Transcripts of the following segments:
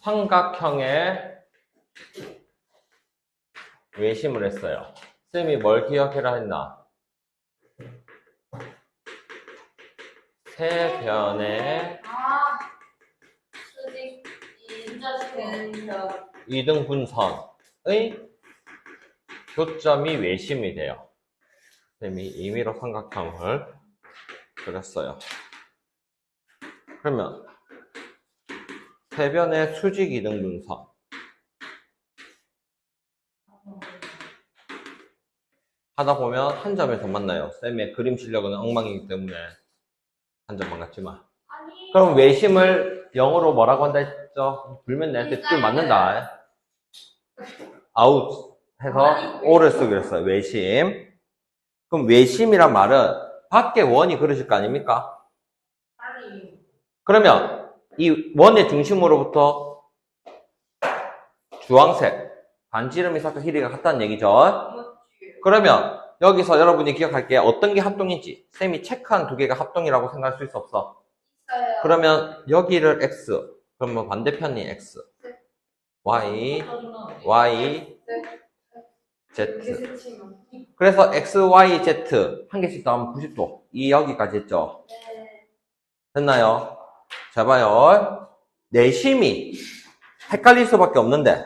삼각형의 외심을 했어요. 쌤이 뭘 기억해라 했나? 세 변의 수직 이등분선의 교점이 외심이 돼요. 쌤이 임의로 삼각형을 그렸어요. 그러면 세 변의 수직 이등분선 하다 보면 한 점에서 만나요. 쌤의 그림 실력은 엉망이기 때문에 한 점만 같지만. 그럼 외심을 영어로 뭐라고 한다 했죠? 불면 내한테 줄 맞는다. 아웃 해서 오를 쓰기로 했어요. 외심. 그럼 외심이란 말은 밖에 원이 그려질 거 아닙니까? 그러면 이 원의 중심으로부터 주황색 반지름이 싹다 길이가 같다는 얘기죠. 그러면 여기서 여러분이 기억할 게 어떤 게 합동인지 쌤이 체크한 두 개가 합동이라고 생각할 수 있어 없어? 있어요. 그러면 여기를 x, 그러면 반대편이 x, y, y, z. 그래서 x, y, z 한 개씩 더하면 90도. 이 여기까지 했죠. 됐나요? 자 봐요. 내심이 헷갈릴 수밖에 없는데.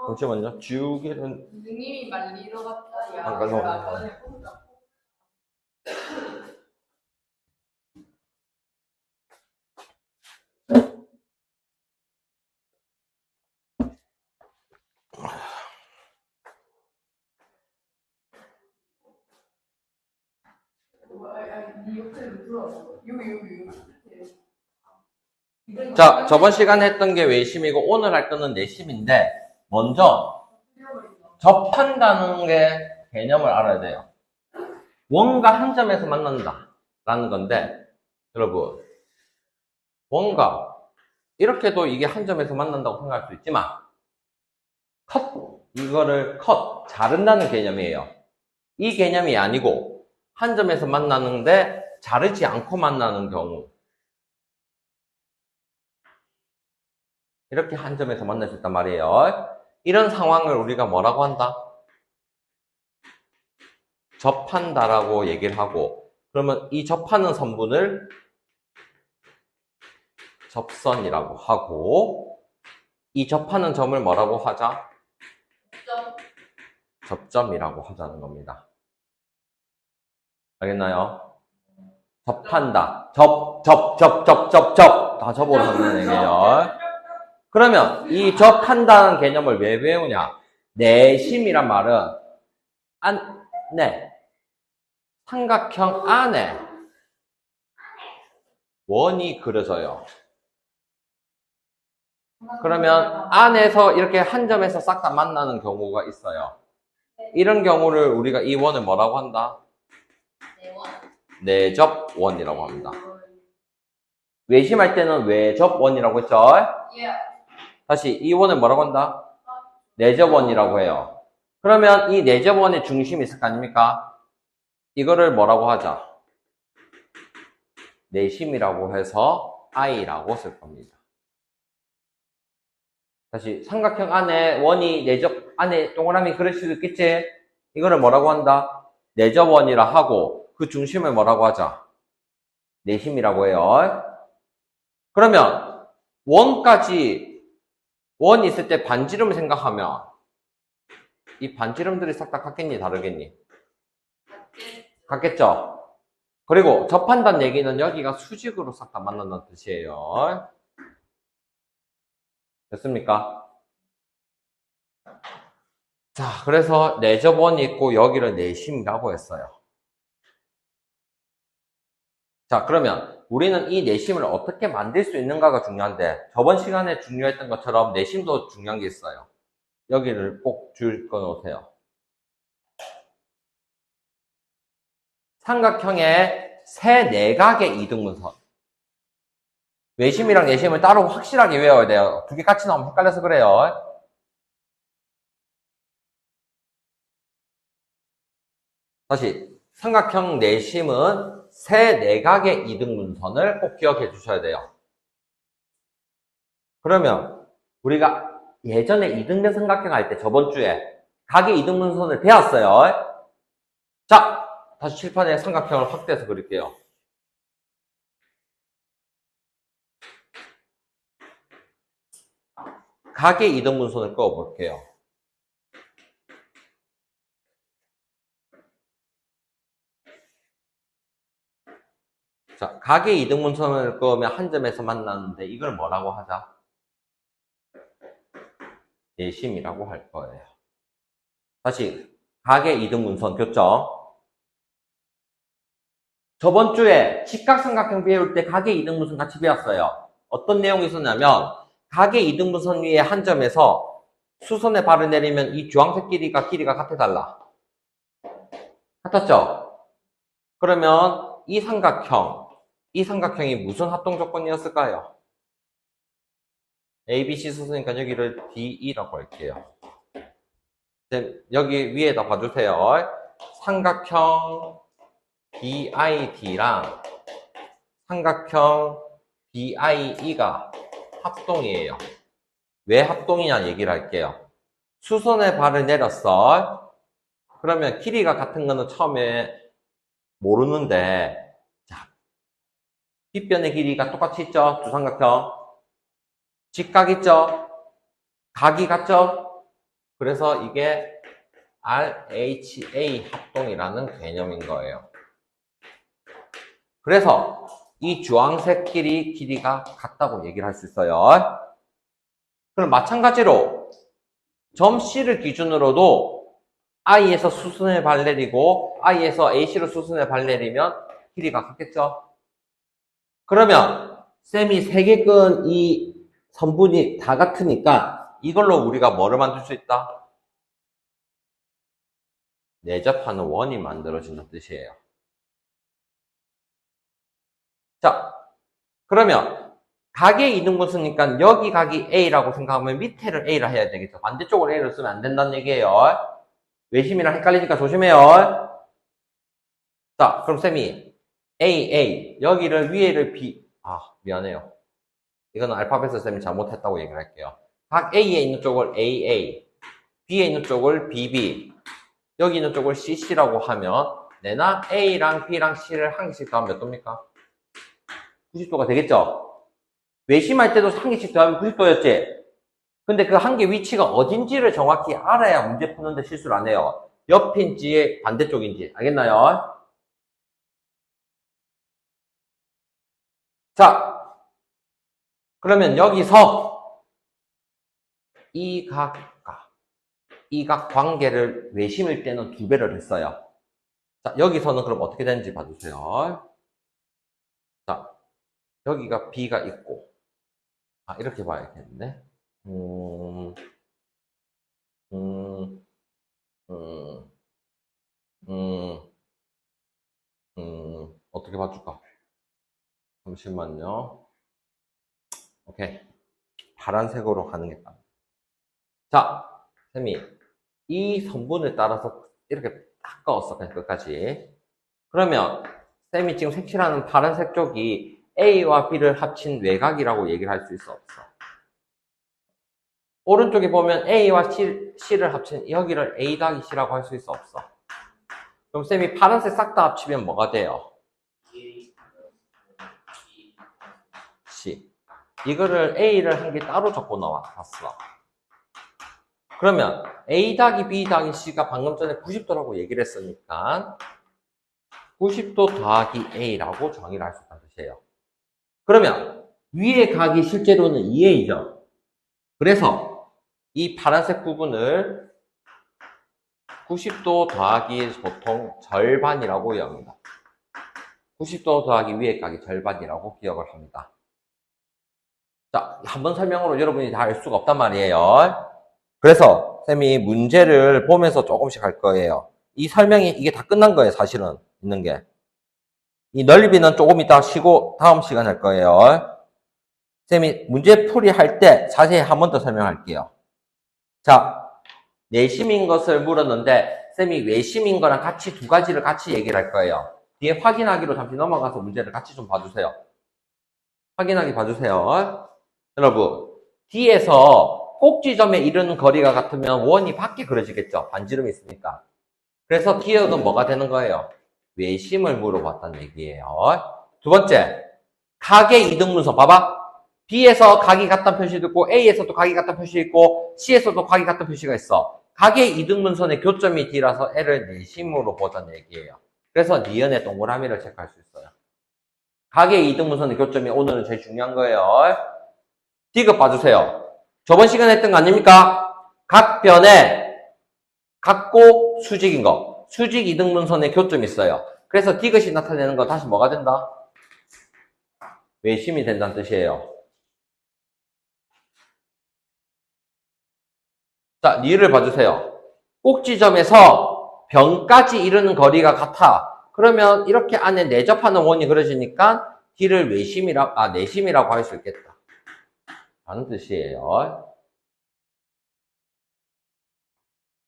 잠시만요. 지우개는 누님이 말리러 갔다. 안 가져왔네. 자, 저번 시간에 했던 게 외심이고 오늘 할 거는 내심인데 먼저 접한다는 게 개념을 알아야 돼요. 원과 한 점에서 만난다 라는 건데 여러분 원과 이렇게도 이게 한 점에서 만난다고 생각할 수 있지만 이거를 자른다는 개념이에요. 이 개념이 아니고 한 점에서 만나는데 자르지 않고 만나는 경우 이렇게 한 점에서 만날 수 있단 말이에요. 이런 상황을 우리가 뭐라고 한다? 접한다라고 얘기를 하고 그러면 이 접하는 선분을 접선이라고 하고 이 접하는 점을 뭐라고 하자? 접점이라고 하자는 겁니다. 알겠나요? 접한다. 다 접으로 하는 얘기예요. 그러면 이 접한다는 개념을 왜 배우냐? 내심이란 말은 안에 삼각형 안에 원이 그려져요. 그러면 안에서 이렇게 한 점에서 싹 다 만나는 경우가 있어요. 이런 경우를 우리가 이 원을 뭐라고 한다? 내접원이라고 합니다. 외심할 때는 외접원이라고 했죠? 다시 이 원을 뭐라고 한다? 내접원이라고 해요. 그러면 이 내접원의 중심이 있을 거 아닙니까? 이거를 뭐라고 하자? 내심이라고 해서 I라고 쓸 겁니다. 다시 삼각형 안에 원이 내접 안에 동그라미 그릴 수도 있겠지? 이거를 뭐라고 한다? 내접원이라 하고 그 중심을 뭐라고 하자? 내심이라고 해요. 그러면 원까지 원이 있을 때 반지름을 생각하면 이 반지름들이 싹 다 같겠니? 다르겠니? 같겠죠? 그리고 접한다는 얘기는 여기가 수직으로 싹 다 만난다는 뜻이에요. 됐습니까? 자, 그래서 내접원이 있고 여기를 내심이라고 했어요. 자, 그러면 우리는 이 내심을 어떻게 만들 수 있는가가 중요한데 저번 시간에 중요했던 것처럼 내심도 중요한 게 있어요. 여기를 꼭 줄거 놓으세요. 삼각형의 세 내각의 이등분선. 외심이랑 내심을 따로 확실하게 외워야 돼요. 두 개 같이 나오면 헷갈려서 그래요. 다시 삼각형 내심은 세 내각의 이등분선을 꼭 기억해 주셔야 돼요. 그러면 우리가 예전에 이등변 삼각형 할 때 저번 주에 각의 이등분선을 배웠어요. 자, 다시 칠판에 삼각형을 확대해서 그릴게요. 각의 이등분선을 그어볼게요. 자, 각의 이등분선을 그으면 한 점에서 만나는데 이걸 뭐라고 하자? 내심이라고 할 거예요. 다시 각의 이등분선 교점. 저번 주에 직각삼각형 배울 때 각의 이등분선 같이 배웠어요. 어떤 내용이 있었냐면 각의 이등분선 위에 한 점에서 수선의 발을 내리면 이 주황색 길이가 같아달라. 같았죠? 그러면 이 삼각형이 무슨 합동 조건이었을까요? ABC 수선이니까 여기를 DE라고 할게요. 여기 위에다 봐주세요. 삼각형 BID랑 삼각형 BIE가 합동이에요. 왜 합동이냐 얘기를 할게요. 수선의 발을 내렸어. 그러면 길이가 같은 거는 처음에 모르는데, 자, 뒷변의 길이가 똑같이 있죠? 두 삼각형. 직각 있죠? 각이 같죠? 그래서 이게 RHA 합동이라는 개념인 거예요. 그래서 이 주황색 길이가 같다고 얘기를 할 수 있어요. 그럼 마찬가지로 점 C를 기준으로도 I에서 수순의 발 내리고 I에서 AC로 수순의 발 내리면 길이가 같겠죠? 그러면 쌤이 세 개 끈 이 선분이 다 같으니까 이걸로 우리가 뭐를 만들 수 있다? 내접하는 원이 만들어진다는 뜻이에요. 자, 그러면 각의 이등분수니까 여기 각이 A라고 생각하면 밑에를 A라 해야 되겠죠. 반대쪽으로 A를 쓰면 안 된다는 얘기예요. 외심이랑 헷갈리니까 조심해요. 자, 그럼 쌤이 A, 여기를 위에를 B, 미안해요. 이거는 알파벳을 쌤이 잘못했다고 얘기를 할게요. 각 A에 있는 쪽을 AA, B에 있는 쪽을 BB, 여기 있는 쪽을 CC라고 하면 내나 A랑 B랑 C를 한 개씩 더하면 몇 도입니까? 90도가 되겠죠? 외심할 때도 한 개씩 더하면 90도였지? 근데 그 한 개 위치가 어딘지를 정확히 알아야 문제 푸는데 실수를 안 해요. 옆인지 반대쪽인지 알겠나요? 자, 그러면 여기서 이 각 관계를 외심일 때는 2배를 했어요. 자, 여기서는 그럼 어떻게 되는지 봐주세요. 자, 여기가 B가 있고, 이렇게 봐야겠네. 어떻게 봐줄까? 잠시만요. 오케이. 파란색으로 가는 게 빠르다. 자, 쌤이 이 선분을 따라서 이렇게 딱 그었어. 그냥 끝까지. 그러면 쌤이 지금 색칠하는 파란색 쪽이 A와 B를 합친 외곽이라고 얘기를 할 수 있어, 없어? 오른쪽에 보면 A와 C를 합친 여기를 A 더하기 C라고 할 수 있어, 없어? 그럼 쌤이 파란색 싹 다 합치면 뭐가 돼요? C. 이거를 A를 한 개 따로 적고 나왔어. 그러면 A 더하기 B 더하기 C가 방금 전에 90도라고 얘기를 했으니까 90도 더하기 A라고 정의를 할 수 있다는 뜻이에요. 그러면 위의 각이 실제로는 2A죠. 그래서 이 파란색 부분을 90도 더하기 보통 절반이라고 이해합니다. 90도 더하기 위의 각이 절반이라고 기억을 합니다. 자, 한번 설명으로 여러분이 다 알 수가 없단 말이에요. 그래서 쌤이 문제를 보면서 조금씩 할 거예요. 이 설명이 이게 다 끝난 거예요, 사실은 있는 게. 이 넓이는 조금 이따 쉬고 다음 시간 할 거예요. 쌤이 문제풀이 할 때 자세히 한 번 더 설명할게요. 자, 내심인 것을 물었는데 쌤이 외심인 거랑 같이 두 가지를 같이 얘기를 할 거예요. 뒤에 확인하기로 잠시 넘어가서 문제를 같이 좀 봐주세요. 확인하기 봐주세요. 여러분, D에서 꼭지점에 이르는 거리가 같으면 원이 밖에 그려지겠죠. 반지름이 있으니까. 그래서 기억은 뭐가 되는 거예요? 외심을 물어봤다는 얘기예요. 두 번째, 각의 이등분선. 봐봐. B에서 각이 같다는 표시도 있고 A에서도 각이 같다는 표시 있고 C에서도 각이 같다는 표시가 있어. 각의 이등분선의 교점이 D라서 L을 내심으로 보자는 얘기예요. 그래서 니은의 동그라미를 체크할 수 있어요. 각의 이등분선의 교점이 오늘은 제일 중요한 거예요. D급 봐주세요. 저번 시간에 했던 거 아닙니까? 각변에 같고 수직인 거. 수직 이등분선의 교점이 있어요. 그래서 D급이 나타내는 거 다시 뭐가 된다? 외심이 된다는 뜻이에요. 자, 니을 봐주세요. 꼭지점에서 변까지 이르는 거리가 같아. 그러면 이렇게 안에 내접하는 원이 그려지니까 D를 내심이라고 할 수 있겠다. 라는 뜻이에요.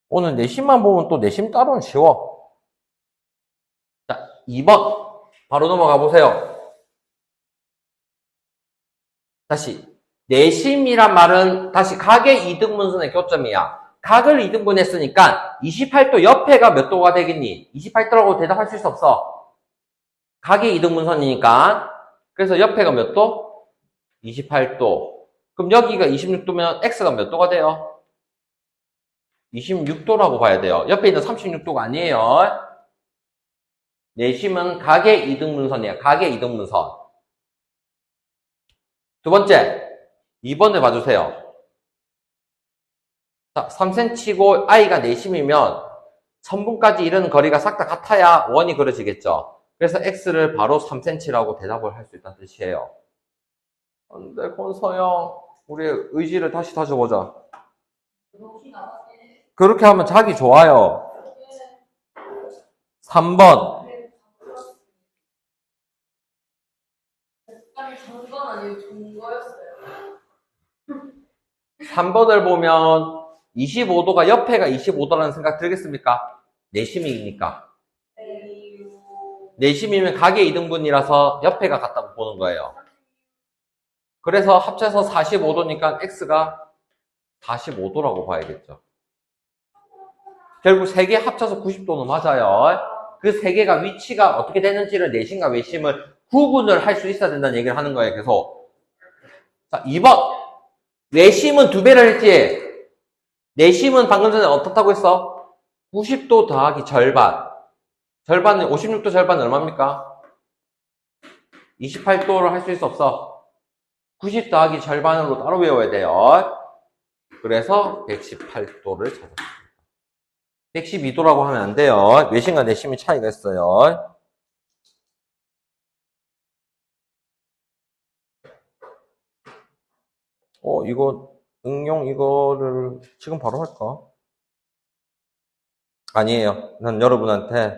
오늘 내심만 보면 또 내심 따로는 쉬워. 자, 2번. 바로 넘어가 보세요. 다시. 내심이란 말은 다시 각의 이등분선의 교점이야. 각을 이등분했으니까 28도 옆에가 몇 도가 되겠니? 28도라고 대답할 수 없어. 각의 이등분선이니까. 그래서 옆에가 몇 도? 28도. 그럼 여기가 26도면 x가 몇 도가 돼요? 26도라고 봐야 돼요. 옆에 있는 36도가 아니에요. 내심은 각의 이등분선이야. 각의 이등분선. 두 번째. 2번을 봐주세요. 자, 3cm고 i가 내심이면 선분까지 이르는 거리가 싹 다 같아야 원이 그려지겠죠. 그래서 x를 바로 3cm라고 대답을 할 수 있다는 뜻이에요. 근데 권서영, 우리의 의지를 다시 다져보자. 그렇게 하면 자기 좋아요. 3번. 장건 아니고 종거였어요. 3번을 보면 25도가 옆에가 25도라는 생각 들겠습니까? 내심이니까. 내심이면 각의 이등분이라서 옆에가 같다고 보는 거예요. 그래서 합쳐서 45도니까 x가 45도라고 봐야겠죠. 결국 3개 합쳐서 90도는 맞아요. 그 3개가 위치가 어떻게 되는지를 내심과 외심을 구분을 할 수 있어야 된다는 얘기를 하는 거예요. 계속. 자, 2번. 외심은 2배를 했지. 내심은 방금 전에 어떻다고 했어? 90도 더하기 절반. 절반은 56도 절반은 얼마입니까? 28도를 할 수 있어 없어? 90 더하기 절반으로 따로 외워야 돼요. 그래서 118도를 찾았습니다. 112도라고 하면 안 돼요. 외심과 내심이 차이가 있어요. 이거 응용 이거를 지금 바로 할까? 아니에요. 난 여러분한테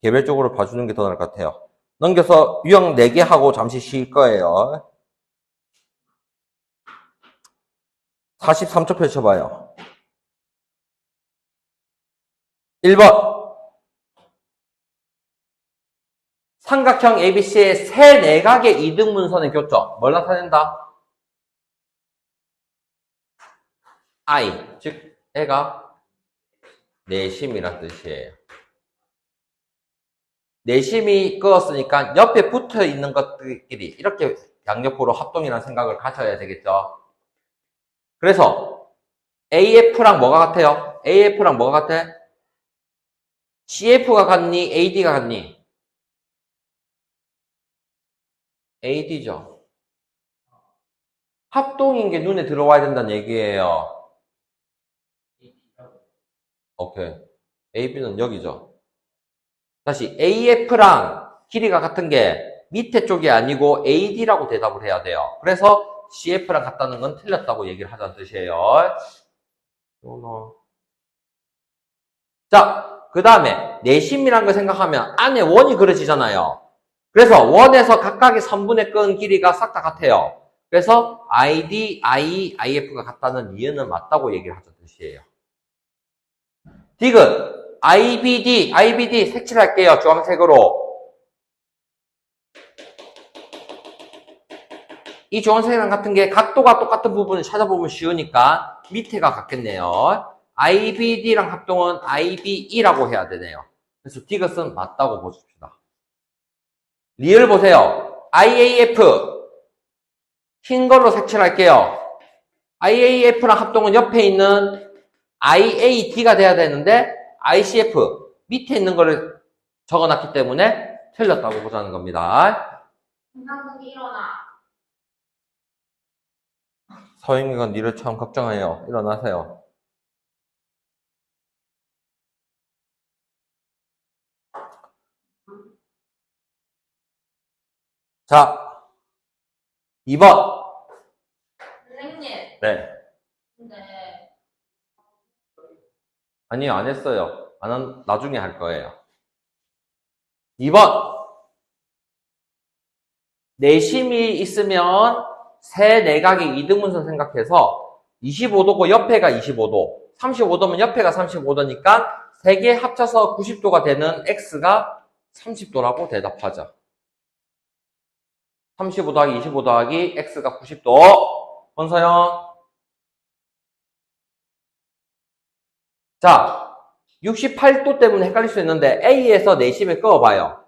개별적으로 봐주는 게 더 나을 것 같아요. 넘겨서 유형 4개 하고 잠시 쉴 거예요. 43초 펼쳐봐요. 1번. 삼각형 ABC의 세 내각의 이등분선의 교점. 뭘 나타낸다? I, 즉 애가 내심이란 뜻이에요. 내심이 끄었으니까 옆에 붙어 있는 것들끼리 이렇게 양옆으로 합동이라는 생각을 가져야 되겠죠. 그래서 AF랑 뭐가 같아요? AF랑 뭐가 같아? CF가 같니? AD가 같니? AD죠. 합동인 게 눈에 들어와야 된다는 얘기예요. 오케이. AB는 여기죠. 다시 AF랑 길이가 같은 게 밑에 쪽이 아니고 AD라고 대답을 해야 돼요. 그래서 CF랑 같다는 건 틀렸다고 얘기를 하자는 뜻이에요. 자, 그 다음에 내심이란 걸 생각하면 안에 원이 그려지잖아요. 그래서 원에서 각각의 선분의 끈 길이가 싹 다 같아요. 그래서 ID, I, IF가 같다는 이유는 맞다고 얘기를 하자는 뜻이에요. 디귿, IBD 색칠할게요. 주황색으로. 이 주황색이랑 같은 게 각도가 똑같은 부분을 찾아보면 쉬우니까 밑에가 같겠네요. IBD랑 합동은 IBE라고 해야 되네요. 그래서 디귿은 맞다고 보십시다. 리을 보세요. IAF 흰 걸로 색칠할게요. IAF랑 합동은 옆에 있는 IAD가 돼야 되는데 ICF 밑에 있는 거를 적어놨기 때문에 틀렸다고 보자는 겁니다. 김상국이 일어나. 서영이가 니를 참 걱정해요. 일어나세요. 자, 2번. 선생님, 네. 근데 아니요, 안 했어요. 나중에 할 거예요. 2번. 내심이 있으면 세 내각의 이등분선 생각해서 25도고 옆에가 25도, 35도면 옆에가 35도니까 세 개 합쳐서 90도가 되는 x가 30도라고 대답하자. 35 더하기 25 더하기 x가 90도. 권서영. 자, 68도 때문에 헷갈릴 수 있는데 A에서 내심을 그어봐요.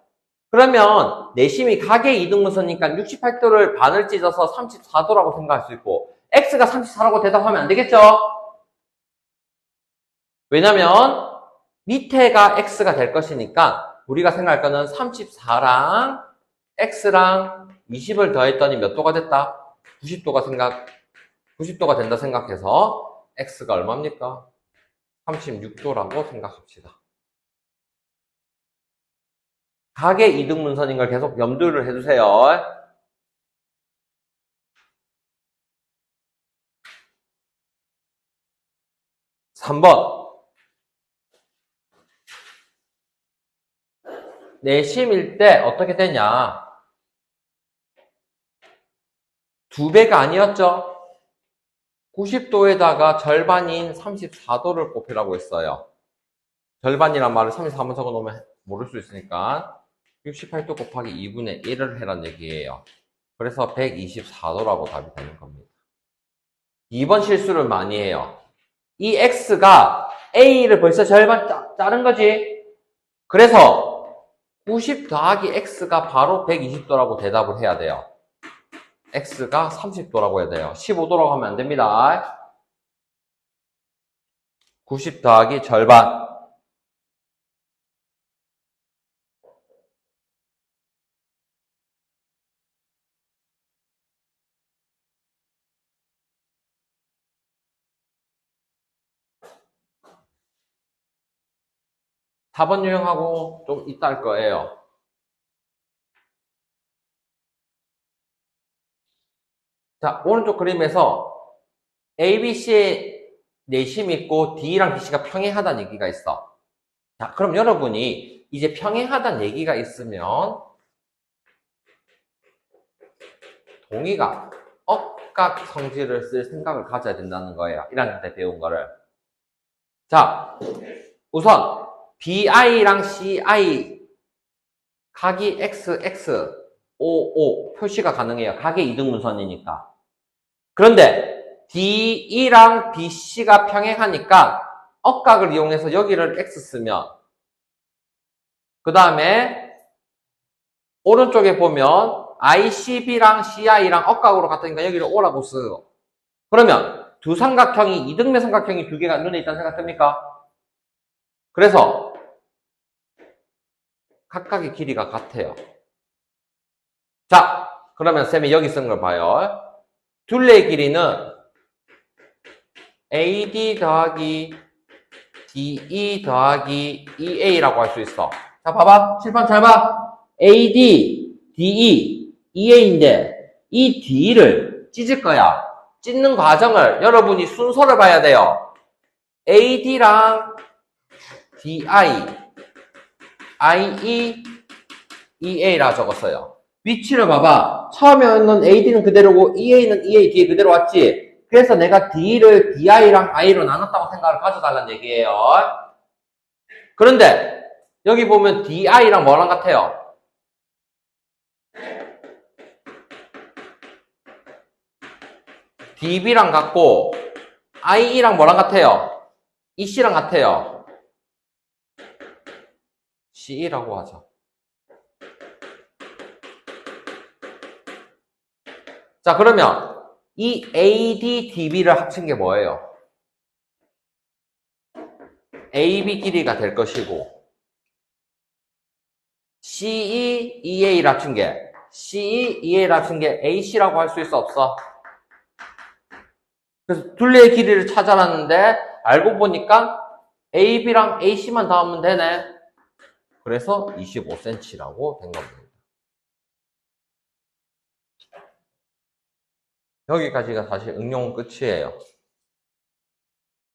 그러면 내심이 가계 이등분선이니까 68도를 반을 찢어서 34도라고 생각할 수 있고 x가 34라고 대답하면 안 되겠죠? 왜냐면 밑에가 x가 될 것이니까 우리가 생각할 거는 34랑 x랑 20을 더했더니 몇 도가 됐다? 90도가 된다 생각해서 x가 얼마입니까? 36도라고 생각합시다. 가계 이등분선인 걸 계속 염두를 해주세요. 3번. 내심일 때 어떻게 되냐? 2배가 아니었죠? 90도에다가 절반인 34도를 곱해라고 했어요. 절반이란 말을 34번 적어놓으면 모를 수 있으니까 68도 곱하기 2분의 1을 해란 얘기예요. 그래서 124도라고 답이 되는 겁니다. 2번 실수를 많이 해요. 이 x가 a를 벌써 절반 자른 거지. 그래서 90 더하기 x가 바로 120도라고 대답을 해야 돼요. x가 30도라고 해야 돼요. 15도라고 하면 안 됩니다. 90 더하기 절반. 사 번 유형하고 좀 이따 할 거예요. 자, 오른쪽 그림에서 A, B, C에 내심이 있고 D랑 BC가 평행하다는 얘기가 있어. 자, 그럼 여러분이 이제 평행하다는 얘기가 있으면 동의가 억각 성질을 쓸 생각을 가져야 된다는 거예요. 1학년 때 배운 거를. 자, 우선 BI랑 CI 각이 X, X, O, O 표시가 가능해요. 각의 이등분선이니까. 그런데 DE랑 BC가 평행하니까 억각을 이용해서 여기를 X 쓰면 그 다음에 오른쪽에 보면 ICB랑 CI랑 억각으로 같으니까 여기를 O라고 써요. 그러면 두 삼각형이 이등변 삼각형이 두 개가 눈에 있다는 생각 듭니까? 그래서 각각의 길이가 같아요. 자, 그러면 쌤이 여기 쓴 걸 봐요. 둘레의 길이는 AD 더하기 DE 더하기 EA라고 할 수 있어. 자, 봐봐. 칠판 잘 봐. AD, DE, EA인데 이 D를 찢을 거야. 찢는 과정을 여러분이 순서를 봐야 돼요. AD랑 DI, IE, EA라 적었어요. 위치를 봐봐. 처음에는 AD는 그대로고 EA는 EA 뒤에 그대로 왔지. 그래서 내가 D를 DI랑 I로 나눴다고 생각을 가져달라는 얘기예요. 그런데 여기 보면 DI랑 뭐랑 같아요? DB랑 같고 IE랑 뭐랑 같아요? EC랑 같아요. CE라고 하자. 자, 그러면 이 AD, DB를 합친 게 뭐예요? AB 길이가 될 것이고 CE, EA를 합친 게 CE, EA를 합친 게 AC라고 할 수 있어 없어? 그래서 둘레의 길이를 찾아놨는데 알고 보니까 AB랑 AC만 더하면 되네. 그래서 25cm라고 된 겁니다. 여기까지가 사실 응용은 끝이에요.